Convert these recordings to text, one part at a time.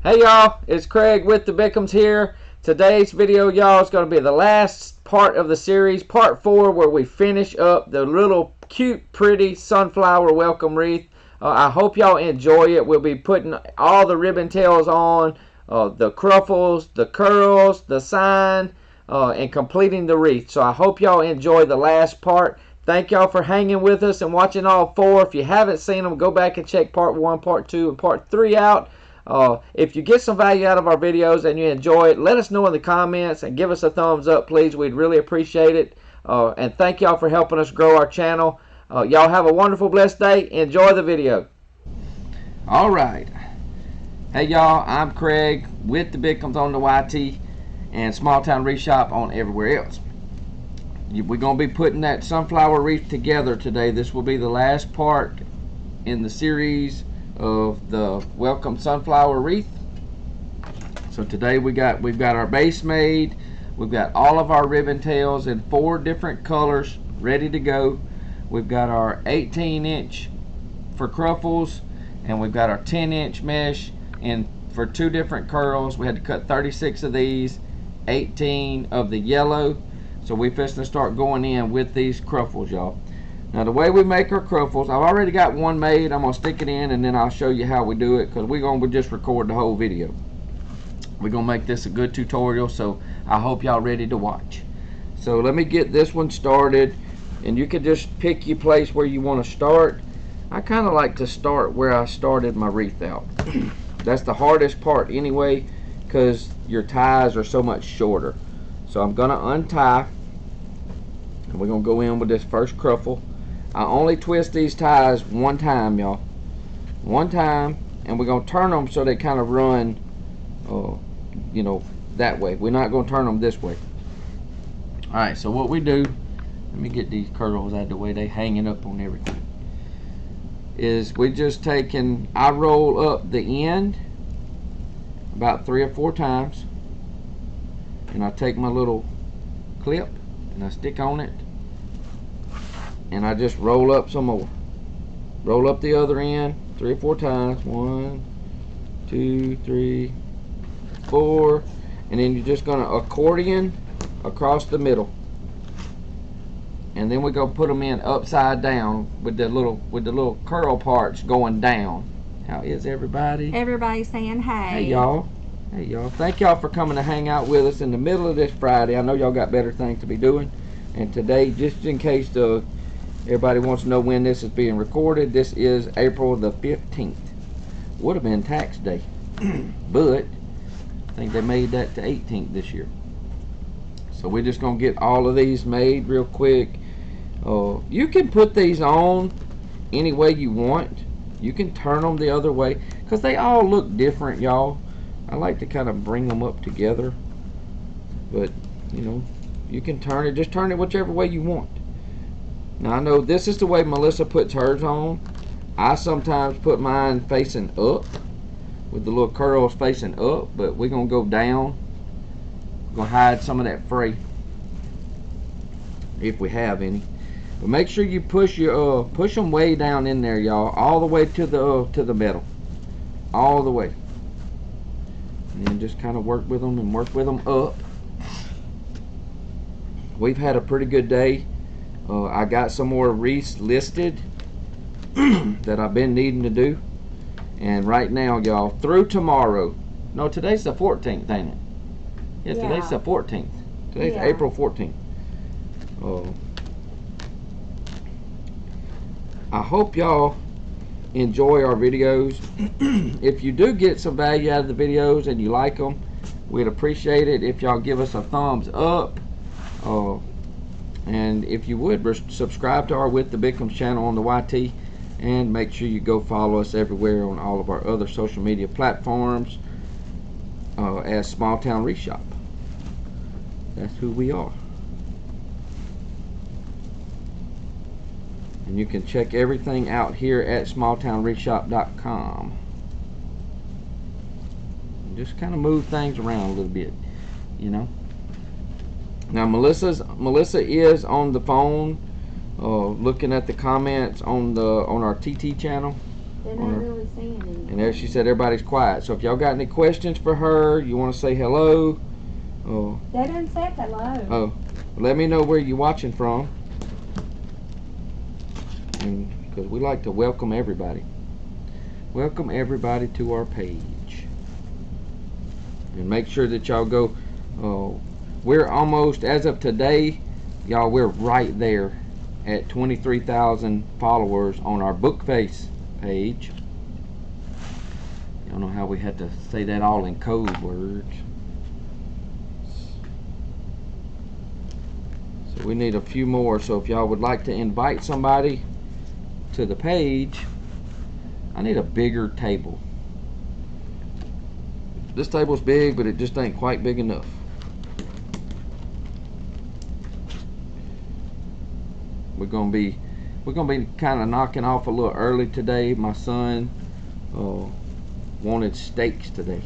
Hey y'all, it's Craig with the Bickhams here. Today's video, y'all, is going to be the last part of the series, part 4, where we finish up the little cute, pretty sunflower welcome wreath. I hope y'all enjoy it. We'll be putting all the ribbon tails on, the cruffles, the curls, the sign, and completing the wreath. So I hope y'all enjoy the last part. Thank y'all for hanging with us and watching all 4. If you haven't seen them, go back and check part 1, part 2, and part 3 out. If you get some value out of our videos and you enjoy it, let us know in the comments and give us a thumbs up, please. We'd really appreciate it. And thank y'all for helping us grow our channel. Y'all have a wonderful, blessed day. Enjoy the video. All right. Hey, y'all. I'm Craig with the Bickhams on the YT and Small Town Wreath Shop on everywhere else. We're going to be putting that sunflower wreath together today. This will be the last part in the series of the welcome sunflower wreath. So today we've got our base made. We've got all of our ribbon tails in 4 different colors ready to go. We've got our 18-inch for cruffles, and we've got our 10-inch mesh and for 2 different curls. We had to cut 36 of these, 18 of the yellow. So we're fixing to start going in with these cruffles, y'all. Now, the way we make our cruffles, I've already got one made. I'm going to stick it in, and then I'll show you how we do it, because we're going to just record the whole video. We're going to make this a good tutorial, so I hope y'all ready to watch. So let me get this one started, and you can just pick your place where you want to start. I kind of like to start where I started my wreath out. That's the hardest part anyway, because your ties are so much shorter. So I'm going to untie, and we're going to go in with this first cruffle. I only twist these ties one time, y'all. One time, and we're going to turn them so they kind of run, you know, that way. We're not going to turn them this way. Alright, so what we do, let me get these curls out of the way, they hanging up on everything, is we just take and I roll up the end about 3 or 4 times, and I take my little clip and I stick on it, and I just roll up some more. Roll up the other end 3 or 4 times. 1, 2, 3, 4. And then you're just gonna accordion across the middle. And then we go put them in upside down with the little curl parts going down. How is everybody? Everybody's saying hey. Hey y'all. Hey y'all. Thank y'all for coming to hang out with us in the middle of this Friday. I know y'all got better things to be doing. And today, just in case everybody wants to know when this is being recorded, this is April the 15th. Would have been tax day, but I think they made that to 18th this year. So we're just going to get all of these made real quick. You can put these on any way you want. You can turn them the other way, because they all look different, y'all. I like to kind of bring them up together, but you know, you can turn it, just turn it whichever way you want. Now I know this is the way Melissa puts hers on. I sometimes put mine facing up, with the little curls facing up, but we're going to go down. We're going to hide some of that fray, if we have any. But make sure you push them way down in there, y'all, all the way to the middle, all the way. And then just kind of work with them and work with them up. We've had a pretty good day. I got some more wreaths listed that I've been needing to do. And right now, y'all, through tomorrow. No, today's the 14th, ain't it? Yeah, today's the 14th. Today's April 14th. I hope y'all enjoy our videos. If you do get some value out of the videos and you like them, we'd appreciate it if y'all give us a thumbs up. And if you would, subscribe to our With the Bickhams channel on the YT, and make sure you go follow us everywhere on all of our other social media platforms as Small Town Wreath Shop. That's who we are. And you can check everything out here at smalltownwreathshop.com. Just kind of move things around a little bit, you know. Now Melissa is on the phone, looking at the comments on our TT channel. They're not really saying And there she said everybody's quiet. So if y'all got any questions for her, you want to say hello. Oh. They done said hello. Oh. Let me know where you're watching from. Because we like to welcome everybody. Welcome everybody to our page. And make sure that y'all go. We're almost, as of today, y'all, we're right there at 23,000 followers on our Bookface page. Y'all know how we had to say that all in code words. So we need a few more. So if y'all would like to invite somebody to the page, I need a bigger table. This table's big, but it just ain't quite big enough. We're gonna be kind of knocking off a little early today. My son wanted steaks today,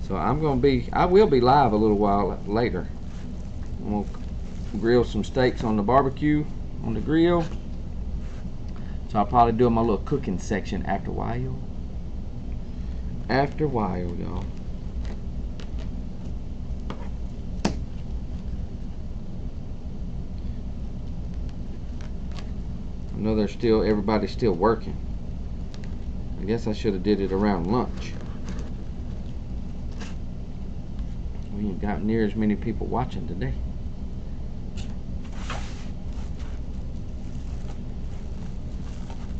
so I will be live a little while later. I'm gonna grill some steaks on the barbecue on the grill. So I'll probably do my little cooking section after a while. After a while, y'all. I know everybody's still working. I guess I should have did it around lunch. We ain't got near as many people watching today.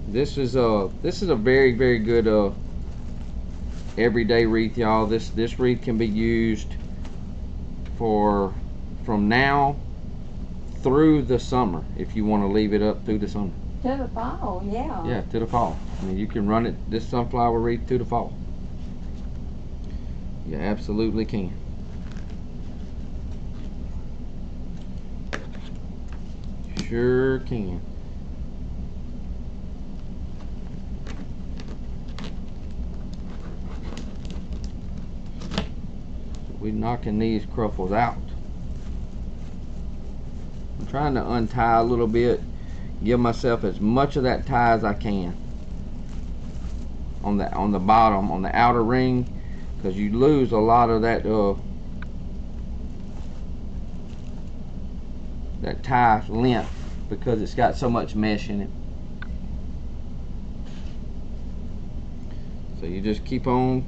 This is a very, very good everyday wreath, y'all. This wreath can be used from now through the summer if you want to leave it up through the summer. To the fall, yeah. Yeah, to the fall. I mean, you can run this sunflower wreath through the fall. You absolutely can. Sure can. We're knocking these cruffles out. I'm trying to untie a little bit, give myself as much of that tie as I can on the bottom, on the outer ring, because you lose a lot of that that tie length because it's got so much mesh in it. So you just keep on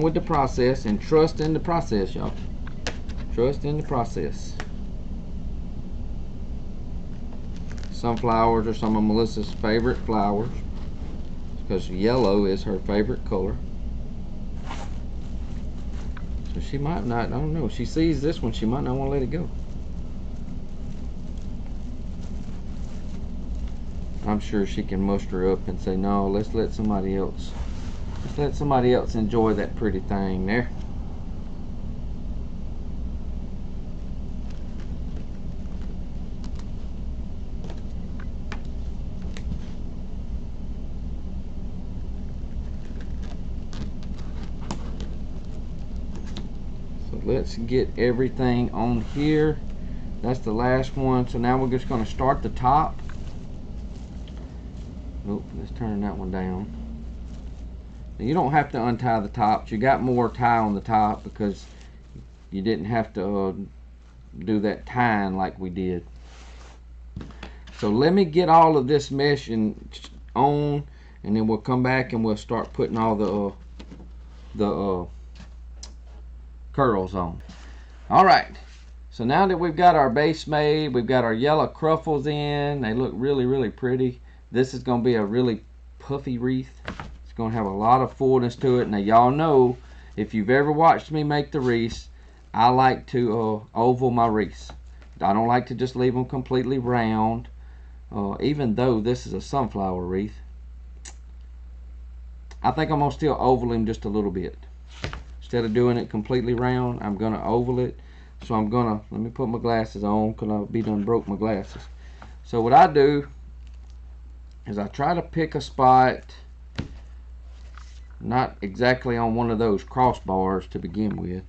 with the process and trust in the process, y'all. Trust in the process. Sunflowers are some of Melissa's favorite flowers because yellow is her favorite color. So she might not, I don't know, she sees this one, she might not want to let it go. I'm sure she can muster up and say, no, let's let somebody else enjoy that pretty thing there. So let's get everything on here. That's the last one. So now we're just going to start the top. Oh, let's turn that one down. You don't have to untie the tops. You got more tie on the top because you didn't have to do that tying like we did. So let me get all of this mesh on, and then we'll come back and we'll start putting all the curls on. All right. So now that we've got our base made, we've got our yellow cruffles in. They look really, really pretty. This is going to be a really puffy wreath. It's going to have a lot of fullness to it. Now y'all know, if you've ever watched me make the wreaths, I like to oval my wreaths. I don't like to just leave them completely round. Even though this is a sunflower wreath, I think I'm going to still oval him just a little bit. Instead of doing it completely round, I'm going to oval it. So I'm going to, let me put my glasses on because I'll be done broke my glasses. So what I do is I try to pick a spot, not exactly on one of those crossbars to begin with.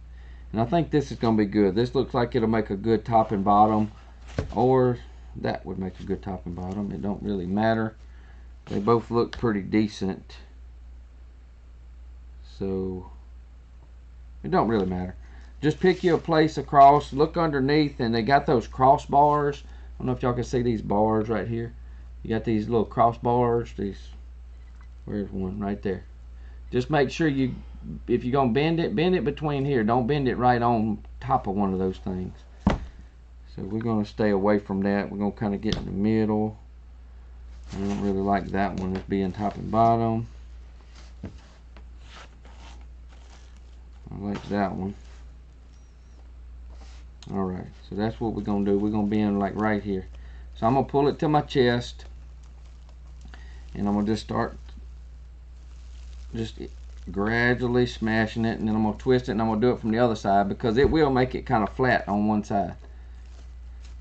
And I think this is going to be good. This looks like it'll make a good top and bottom, or that would make a good top and bottom. It don't really matter. They both look pretty decent. So it don't really matter. Just pick you a place across, look underneath, and they got those crossbars. I don't know if y'all can see these bars right here. You got these little crossbars. Where's one? Right there. Just make sure you, if you're going to bend it between here. Don't bend it right on top of one of those things. So we're going to stay away from that. We're going to kind of get in the middle. I don't really like that one as being top and bottom. I like that one. Alright, so that's what we're going to do. We're going to bend like right here. So I'm going to pull it to my chest. And I'm going to just start gradually smashing it. And then I'm going to twist it, and I'm going to do it from the other side, because it will make it kind of flat on one side.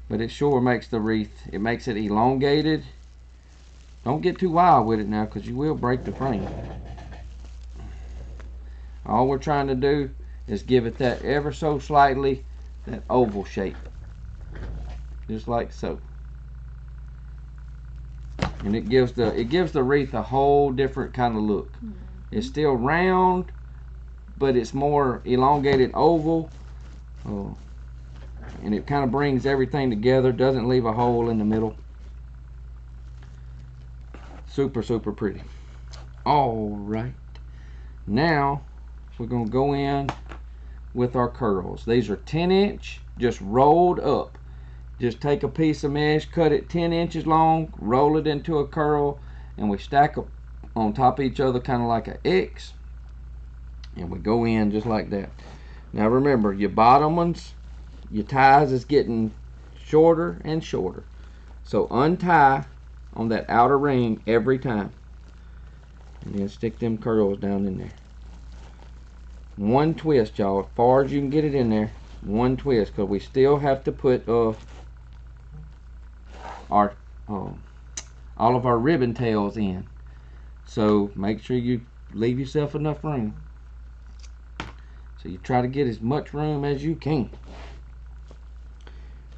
But it sure makes the wreath, it makes it elongated. Don't get too wild with it now, because you will break the frame. All we're trying to do is give it that ever so slightly, that oval shape. Just like so. And it gives the wreath a whole different kind of look. It's still round, but it's more elongated oval. And it kind of brings everything together, doesn't leave a hole in the middle. Super, super pretty. Alright. Now, we're going to go in with our curls. These are 10-inch, just rolled up. Just take a piece of mesh, cut it 10 inches long, roll it into a curl, and we stack them on top of each other kind of like an X. And we go in just like that. Now remember, your bottom ones, your ties is getting shorter and shorter. So untie on that outer ring every time. And then stick them curls down in there. One twist, y'all, as far as you can get it in there. One twist, because we still have to put all of our ribbon tails in. So make sure you leave yourself enough room. So you try to get as much room as you can.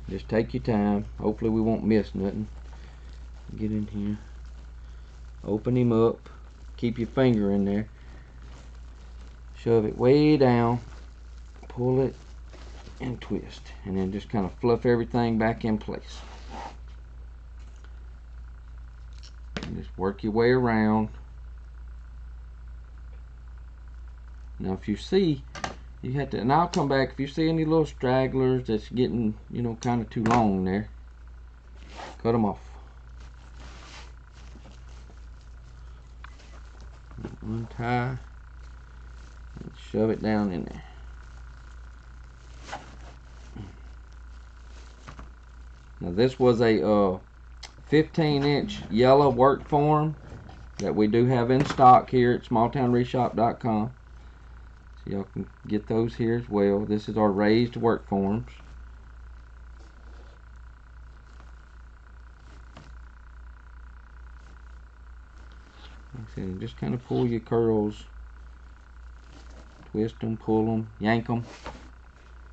Just take your time. Hopefully we won't miss nothing. Get in here. Open him up. Keep your finger in there. Shove it way down. Pull it and twist. And then just kind of fluff everything back in place. And just work your way around. Now if you see, you have to, and I'll come back, if you see any little stragglers that's getting, you know, kind of too long there, cut them off. Untie and shove it down in there. Now this was a 15-inch yellow work form that we do have in stock here at smalltownwreathshop.com. So y'all can get those here as well. This is our raised work forms. Like I said, just kind of pull your curls, twist them, pull them, yank them.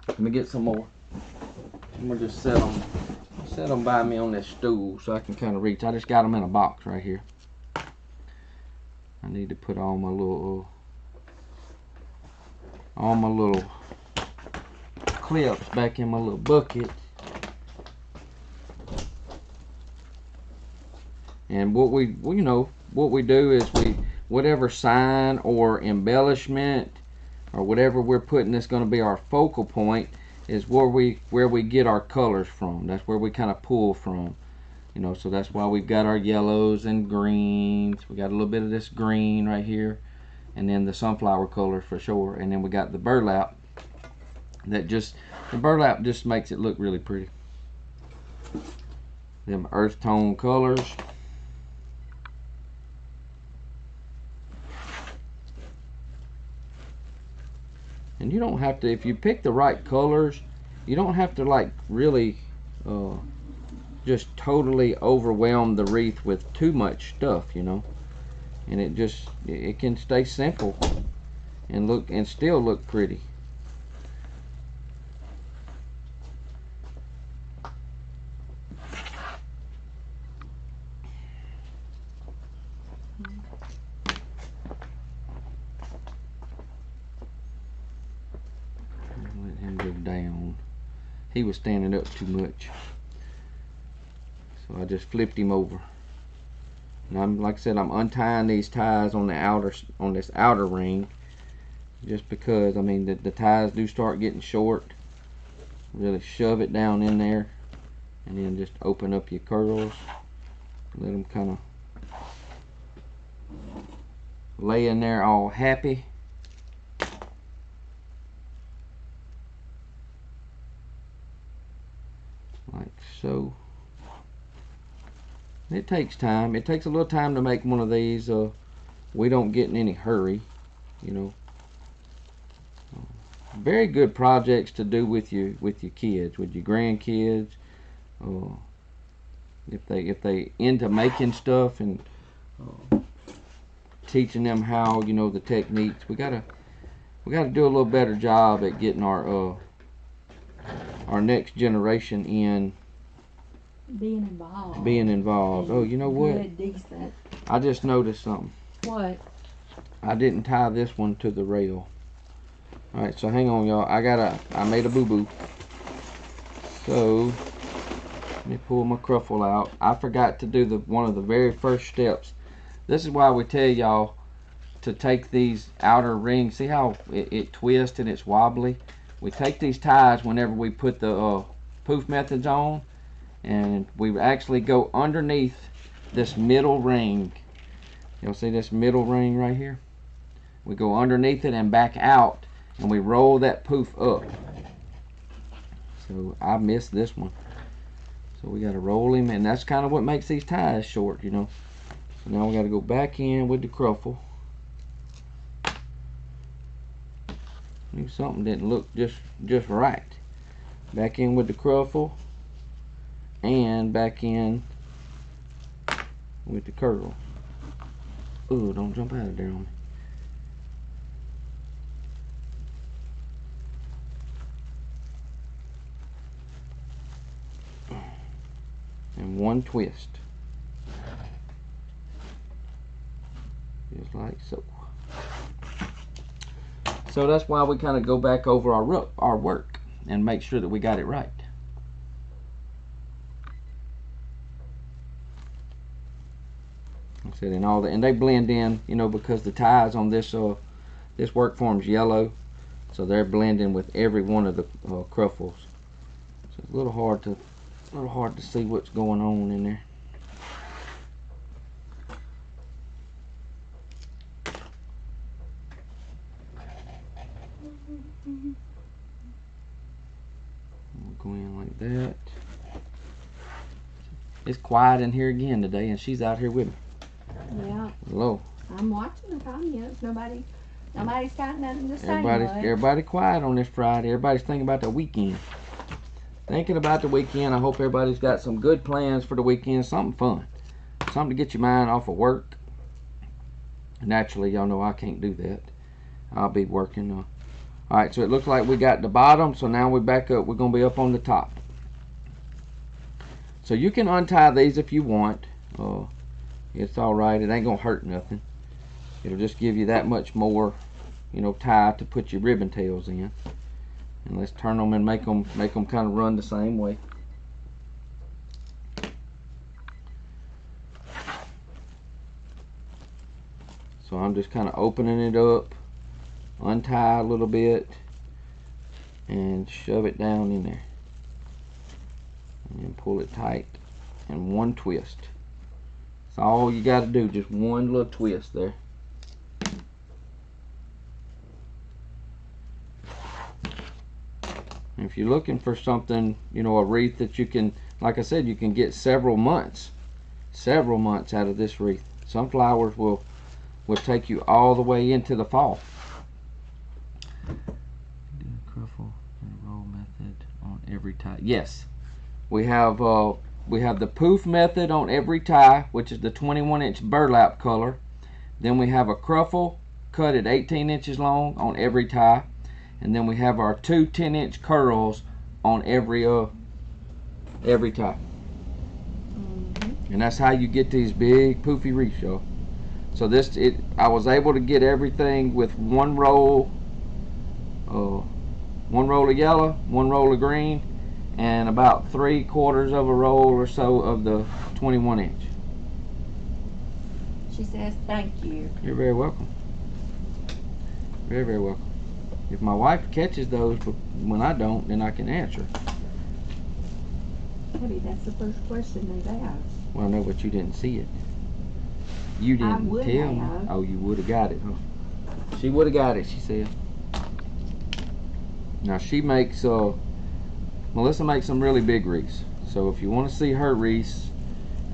Let me get some more. I'm gonna just set them by me on this stool so I can kind of reach. I just got them in a box right here. I need to put all my little clips back in my little bucket. And what we do is whatever sign or embellishment or whatever we're putting that's going to be our focal point is where we get our colors from. That's where we kind of pull from, you know. So that's why we've got our yellows and greens. We got a little bit of this green right here, and then the sunflower color for sure. And then we got the burlap. The burlap just makes it look really pretty. Them earth tone colors. And you don't have to, if you pick the right colors, you don't have to like really just totally overwhelm the wreath with too much stuff, you know. And it can stay simple and still look pretty. he was standing up too much. So I just flipped him over. And I'm, like I said, I'm untying these ties on this outer ring, just because, I mean, the ties do start getting short. Really shove it down in there, and then just open up your curls. Let them kind of lay in there all happy. Like so. It takes time. It takes a little time to make one of these. We don't get in any hurry, you know. Very good projects to do with your kids, with your grandkids. If they into making stuff and teaching them how, you know, the techniques. We gotta do a little better job at getting our next generation in. Being involved. Oh, you know what? Good, decent. I just noticed something. What? I didn't tie this one to the rail. Alright, so hang on, y'all. I made a boo-boo. So, let me pull my cruffle out. I forgot to do one of the very first steps. This is why we tell y'all to take these outer rings. See how it twists and it's wobbly? We take these ties whenever we put the poof methods on, and we actually go underneath this middle ring. You'll see this middle ring right here? We go underneath it and back out, and we roll that poof up. So I missed this one. So we got to roll him, and that's kind of what makes these ties short, you know. So now we got to go back in with the cruffle. Knew something didn't look just right. Back in with the cruffle, and back in with the curl. Ooh, don't jump out of there on me. And one twist. Just like so. So that's why we kind of go back over our work and make sure that we got it right. Like I said, and they blend in, you know, because the ties on this this work form's yellow, so they're blending with every one of the cruffles. So it's a little hard to see what's going on in there. We'll go in like that. It's quiet in here again today, and she's out here with me. Yeah. Hello. I'm watching the comments. Nobody's got nothing to say. Everybody quiet on this Friday. Everybody's thinking about the weekend. Thinking about the weekend. I hope everybody's got some good plans for the weekend. Something fun. Something to get your mind off of work. Naturally, y'all know I can't do that. I'll be working. Alright, so it looks like we got the bottom. So now we're back up. We're going to be up on the top. So you can untie these if you want. It's alright. It ain't going to hurt nothing. It'll just give you that much more, you know, tie to put your ribbon tails in. And let's turn them and make them kind of run the same way. So I'm just kind of opening it up, untie a little bit, and shove it down in there. And then pull it tight, and one twist. That's all you got to do, just one little twist there. And if you're looking for something, you know, a wreath that you can, like I said, you can get several months out of this wreath. Some flowers will take you all the way into the fall. Do a cruffle and roll method on every tie. Yes, we have the poof method on every tie, which is the 21-inch burlap color. Then we have a cruffle cut at 18 inches long on every tie, and then we have our two 10-inch curls on every tie. And that's how you get these big poofy wreaths, y'all. So I was able to get everything with one roll of yellow, one roll of green, and about 3/4 of a roll or so of the 21 inch. She says thank you. You're very welcome. Very, very welcome. If my wife catches those, but when I don't, then I can answer. Buddy, that's the first question they've asked. Well, I know, but you didn't see it. You didn't would tell me. have. Oh, you would have got it, huh? She would have got it, she said. Now she makes, Melissa makes some really big wreaths. So if you want to see her wreaths,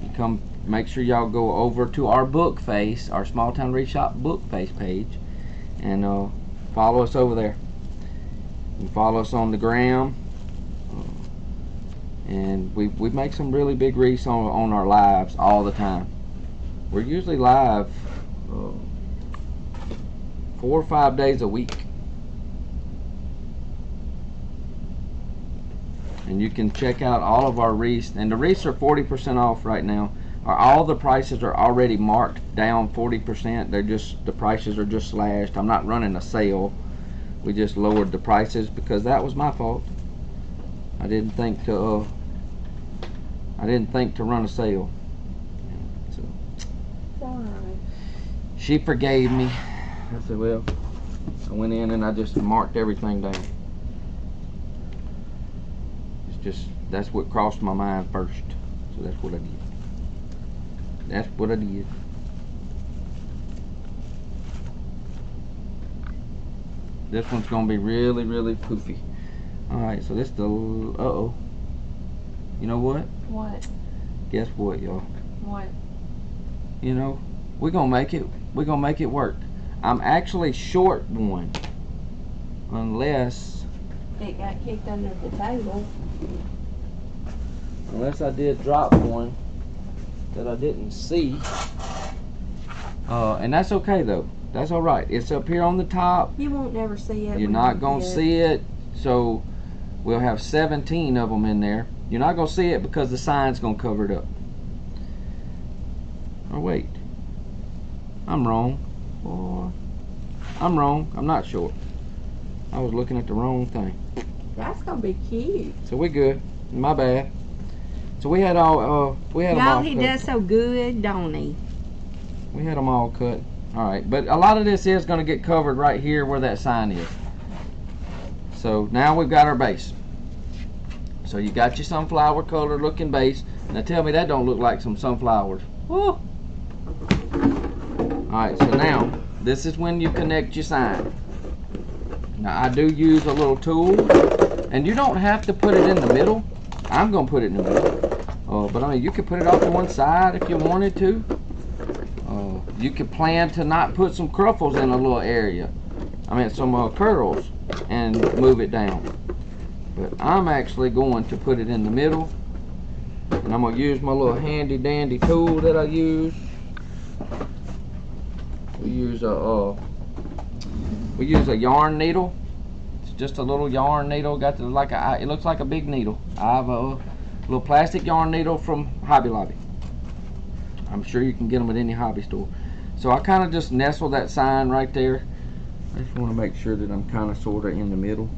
you come, make sure y'all go over to our book face, our Small Town Wreath Shop book face page, and follow us over there. You can follow us on the gram, and we make some really big wreaths on our lives all the time. We're usually live 4 or 5 days a week. And you can check out all of our wreaths, and the wreaths are 40% off right now. All the prices are already marked down 40%. They're just, the prices are just slashed. I'm not running a sale. We just lowered the prices because that was my fault. I didn't think to run a sale. So she forgave me. I said, well, I went in and I just marked everything down. That's what crossed my mind first, so that's what I did. That's what I did. This one's gonna be really, really poofy. All right, so this the uh-oh. You know what? What? Guess what, y'all? What? You know, we're gonna make it. We're gonna make it work. I'm actually short one, unless It got kicked under the table. Unless I did drop one that I didn't see. And that's okay though. That's alright. It's up here on the top. You won't never see it. You're not going to see it. So we'll have 17 of them in there. You're not going to see it because the sign's going to cover it up. Oh wait. I'm wrong. Boy. I'm wrong. I'm not short. I was looking at the wrong thing. That's going to be cute. So we're good. My bad. So we had all, them all he cut. does so good, don't he? We had them all cut. Alright, but a lot of this is going to get covered right here where that sign is. So now we've got our base. So you got your sunflower color looking base. Now tell me that don't look like some sunflowers. Woo! Alright, so now this is when you connect your sign. Now I do use a little tool, and you don't have to put it in the middle. I'm going to put it in the middle. But I mean, you could put it off to one side if you wanted to. You could plan to not put some cruffles in a little area. I mean, some curls, and move it down. But I'm actually going to put it in the middle. And I'm going to use my little handy dandy tool that I use. We use a yarn needle. It's just a little yarn needle. Got it looks like a big needle. I have a little plastic yarn needle from Hobby Lobby. I'm sure you can get them at any hobby store. So I kind of just nestle that sign right there. I just want to make sure that I'm kind of sort of in the middle.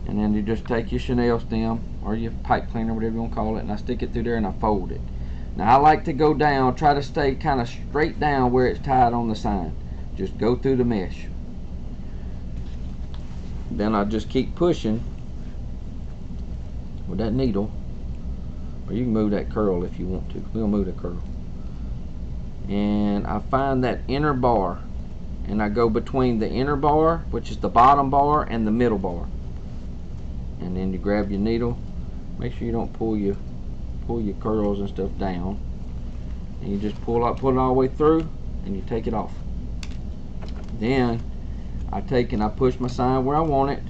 And then you just take your chenille stem or your pipe cleaner, whatever you want to call it, and I stick it through there and I fold it. Now I like to go down, try to stay kind of straight down where it's tied on the sign. Just go through the mesh. Then I just keep pushing with that needle. Or you can move that curl if you want to. We'll move the curl. And I find that inner bar, and I go between the inner bar, which is the bottom bar, and the middle bar. And then you grab your needle. Make sure you don't pull your curls and stuff down. And you just pull it all the way through, and you take it off. Then I take and I push my sign where I want it.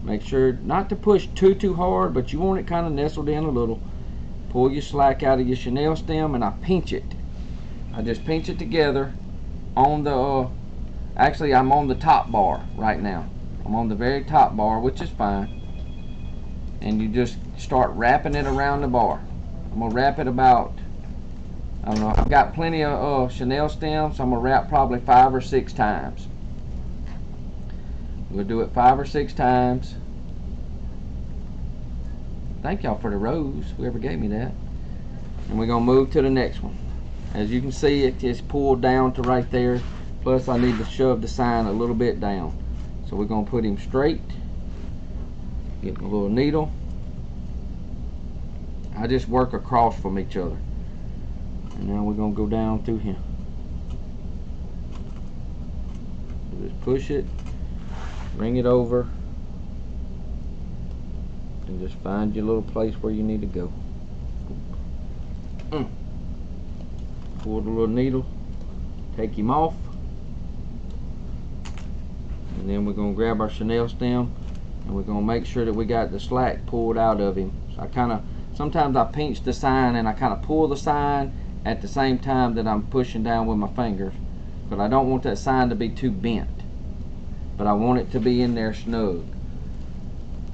Make sure not to push too hard, but you want it kind of nestled in a little. Pull your slack out of your chenille stem, and I pinch it. I just pinch it together on the, actually I'm on the top bar right now. I'm on the very top bar, which is fine. And you just start wrapping it around the bar. I'm going to wrap it about, I don't know, I've got plenty of chenille stems, so I'm going to wrap probably 5 or 6 times. We'll do it 5 or 6 times. Thank y'all for the rose, whoever gave me that. And we're gonna move to the next one. As you can see, it is pulled down to right there. Plus I need to shove the sign a little bit down. So we're gonna put him straight. Get my little needle. I just work across from each other. And now we're gonna go down through here. Just push it, bring it over, and just find your little place where you need to go. Pull the little needle, take him off, and then we're going to grab our chenille stem and we're going to make sure that we got the slack pulled out of him. So sometimes I pinch the sign and I kind of pull the sign at the same time that I'm pushing down with my fingers, but I don't want that sign to be too bent, but I want it to be in there snug.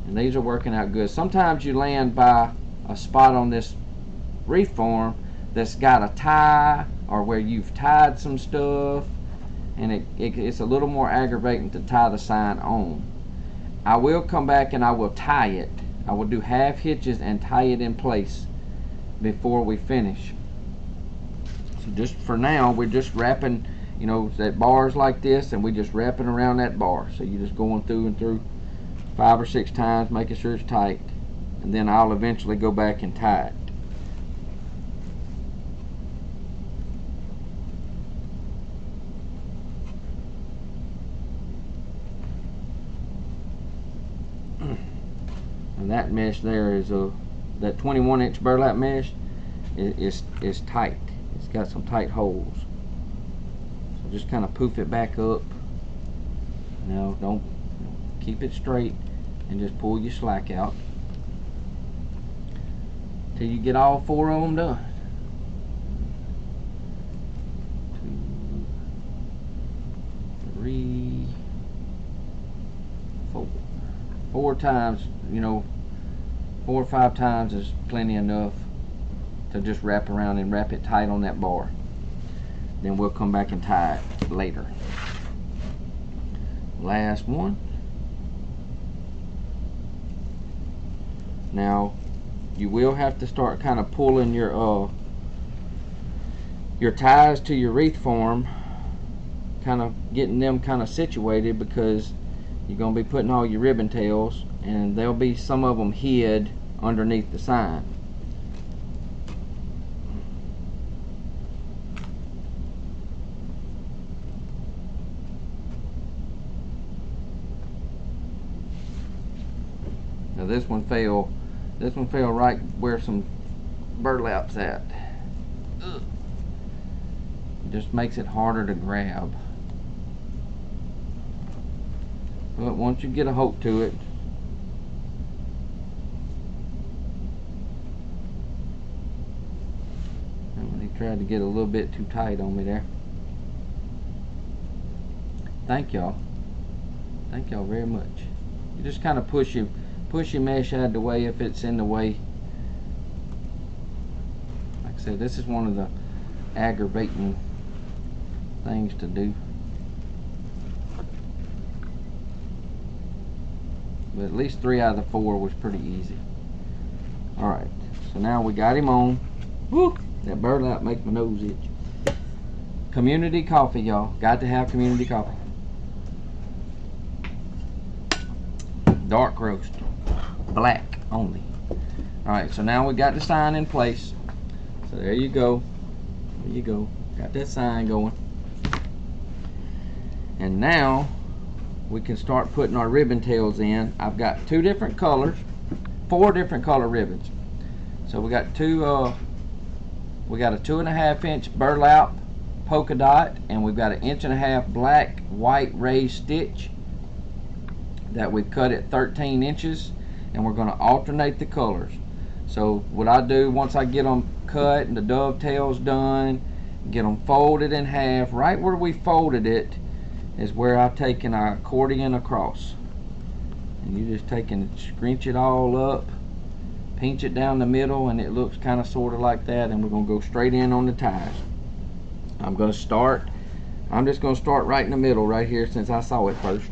And these are working out good. Sometimes you land by a spot on this wreath form that's got a tie, or where you've tied some stuff, and it's a little more aggravating to tie the sign on. I will come back and I will tie it. I will do half hitches and tie it in place before we finish. So just for now, we're just wrapping, you know, that bar's like this, and we just wrapping around that bar. So you're just going through and through 5 or 6 times, making sure it's tight, and then I'll eventually go back and tie it. And that mesh there is that 21-inch burlap mesh is tight. It's got some tight holes. So just kind of poof it back up. No, don't, keep it straight and just pull your slack out till you get all 4 of them done. 2, 3, 4. 4 times, you know, 4 or 5 times is plenty enough to just wrap around and wrap it tight on that bar. Then we'll come back and tie it later. Last one. Now you will have to start kind of pulling your ties to your wreath form, kind of getting them kind of situated, because you're going to be putting all your ribbon tails, and there'll be some of them hid underneath the sign. Now this one fell right where some burlap's at. Ugh. It just makes it harder to grab. But once you get a hold to it, he tried to get a little bit too tight on me there. Thank y'all. Thank y'all very much. You just kind of push your mesh out of the way if it's in the way. Like I said, this is one of the aggravating things to do. But at least 3 out of the 4 was pretty easy. Alright, so now we got him on. Woo! That burlap make my nose itch. Community coffee, y'all. Got to have community coffee. Dark roast. Black only. Alright, so now we got the sign in place. So there you go. There you go. Got that sign going. And now we can start putting our ribbon tails in. I've got 2 different colors, 4 different color ribbons. So we got a 2.5-inch burlap polka dot, and we've got an 1.5-inch black white raised stitch that we've cut at 13 inches, and we're going to alternate the colors. So what I do, once I get them cut and the dovetails done, get them folded in half, right where we folded it is where I've taken our accordion across. And you just take and scrunch it all up, pinch it down the middle, and it looks kind of sort of like that. And we're going to go straight in on the ties. I'm just going to start right in the middle right here, since I saw it first.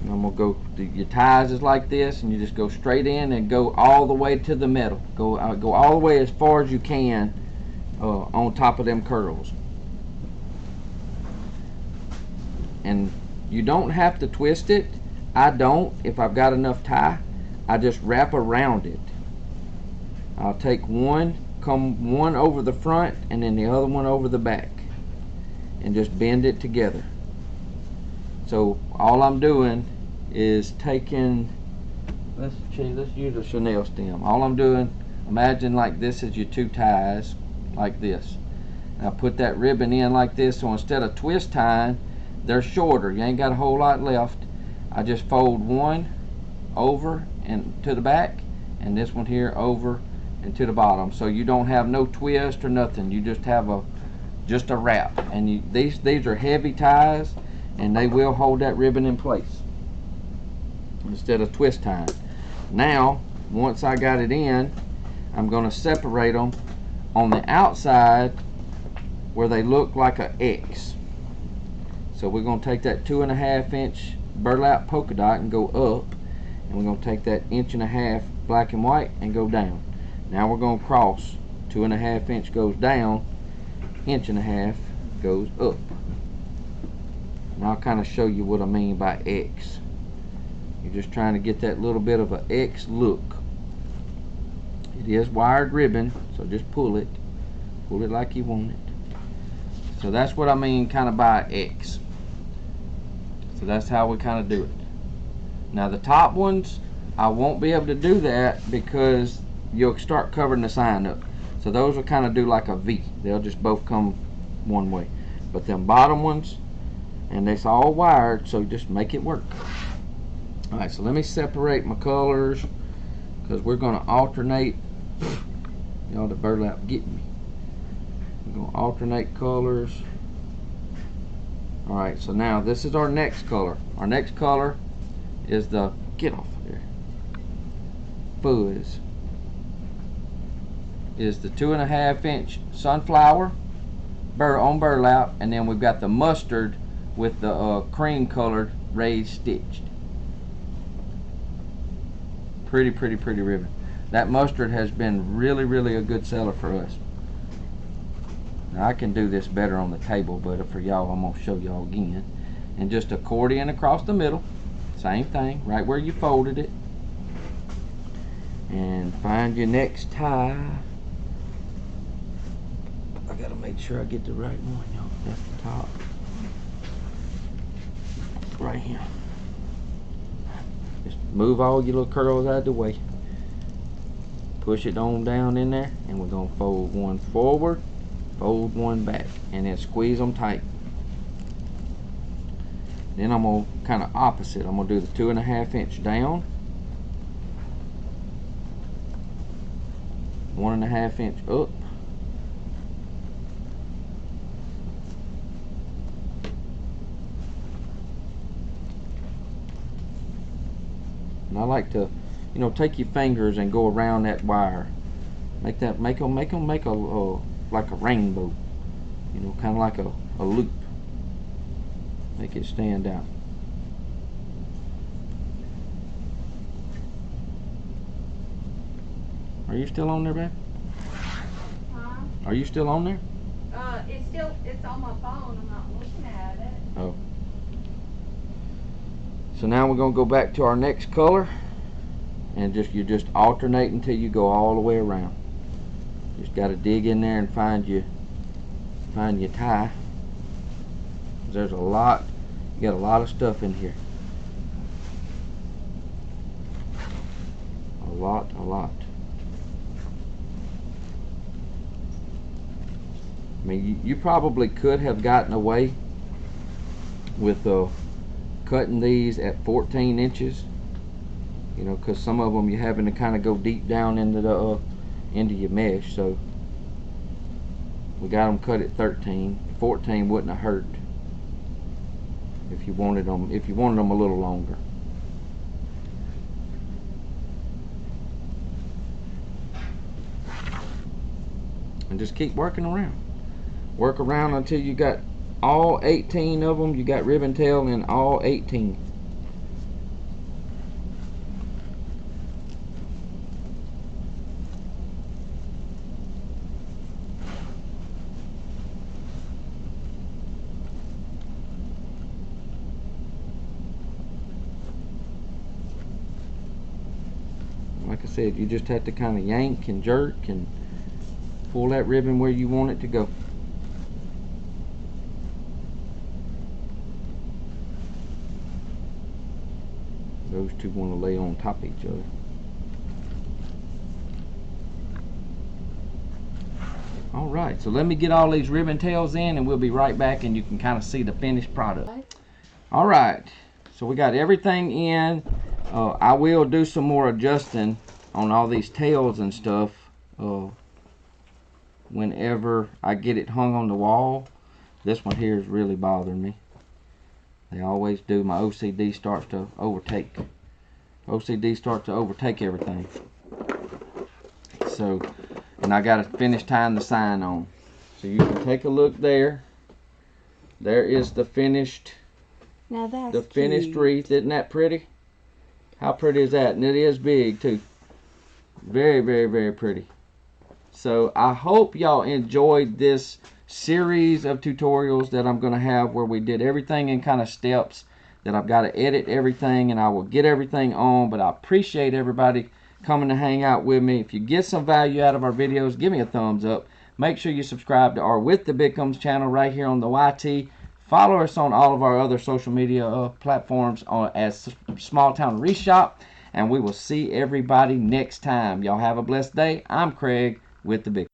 And I'm gonna go. Your ties is like this, and you just go straight in and go all the way to the middle. Go all the way as far as you can on top of them curls. And you don't have to twist it. I don't. If I've got enough tie, I just wrap around it. I'll take one over the front and then the other one over the back, and just bend it together. So all I'm doing is taking, let's use a chenille stem. All I'm doing, imagine like this is your two ties, like this. And I put that ribbon in like this, so instead of twist tying, they're shorter. You ain't got a whole lot left. I just fold one over and to the back, and this one here over and to the bottom. So you don't have no twist or nothing. You just have a wrap. And these are heavy ties, and they will hold that ribbon in place instead of twist tying. Now, once I got it in, I'm going to separate them on the outside where they look like an X. So we're going to take that 2.5 inch burlap polka dot and go up, and we're going to take that 1.5 inch black and white and go down. Now we're going to cross. 2.5 inch goes down, 1.5 inch goes up. And I'll kind of show you what I mean by X. You're just trying to get that little bit of an X look. It is wired ribbon, so just pull it like you want it. So that's what I mean kind of by X. So that's how we kind of do it. Now the top ones, I won't be able to do that because you'll start covering the sign up. So those will kind of do like a V. They'll just both come one way. But them bottom ones, and it's all wired, so just make it work. Alright, so let me separate my colors, because we're going to alternate. Y'all, the burlap get me. We're going to alternate colors. Alright, so now this is our next color. Our next color is the, get off of there, fuzz. Is the 2.5 inch sunflower on burlap, and then we've got the mustard with the cream colored raised stitched. Pretty ribbon. That mustard has been really a good seller for us. Now I can do this better on the table, but for y'all I'm going to show y'all again. And just accordion across the middle, same thing, right where you folded it. And find your next tie. I gotta make sure I get the right one, y'all. That's the top. Right here. Just move all your little curls out of the way. Push it on down in there, and we're gonna fold one forward, fold one back, and then squeeze them tight. Then I'm gonna kind of opposite. I'm gonna do the 2.5 inch down, 1.5 inch up, and I like to, you know, take your fingers and go around that wire. Make them make a like a rainbow, you know, kind of like a loop. Make it stand out. Are you still on there, babe? Huh? Are you still on there? It's on my phone. I'm not looking at it. Oh. So now we're gonna go back to our next color, and you just alternate until you go all the way around. Just got to dig in there and find your tie. There's a lot. You got a lot of stuff in here. A lot. I mean, you probably could have gotten away with cutting these at 14 inches. You know, because some of them you're having to kind of go deep down into your mesh. So we got them cut at 13. 14 wouldn't have hurt if you wanted them. If you wanted them a little longer. And just keep working around. Work around until you got all 18 of them. You got ribbon tail in all 18. said, you just have to kind of yank and jerk and pull that ribbon where you want it to go. Those two want to lay on top of each other. Alright, so let me get all these ribbon tails in and we'll be right back and you can kind of see the finished product. Alright, so we got everything in. I will do some more adjusting on all these tails and stuff whenever I get it hung on the wall. This one here is really bothering me. They always do. My OCD starts to overtake. OCD starts to overtake everything. So, and I got to finish tying the sign on. So you can take a look there. There is the finished. Now that's the finished cute. wreath. Isn't that pretty? How pretty is that? And it is big too. Very, very, very pretty. So I hope y'all enjoyed this series of tutorials that I'm going to have where we did everything in kind of steps, that I've got to edit everything and I will get everything on. But I appreciate everybody coming to hang out with me. If you get some value out of our videos, give me a thumbs up. Make sure you subscribe to our With the Bickums channel right here on the YT. Follow us on all of our other social media platforms as Small Town Wreath Shop. And we will see everybody next time. Y'all have a blessed day. I'm Craig with the Bickums.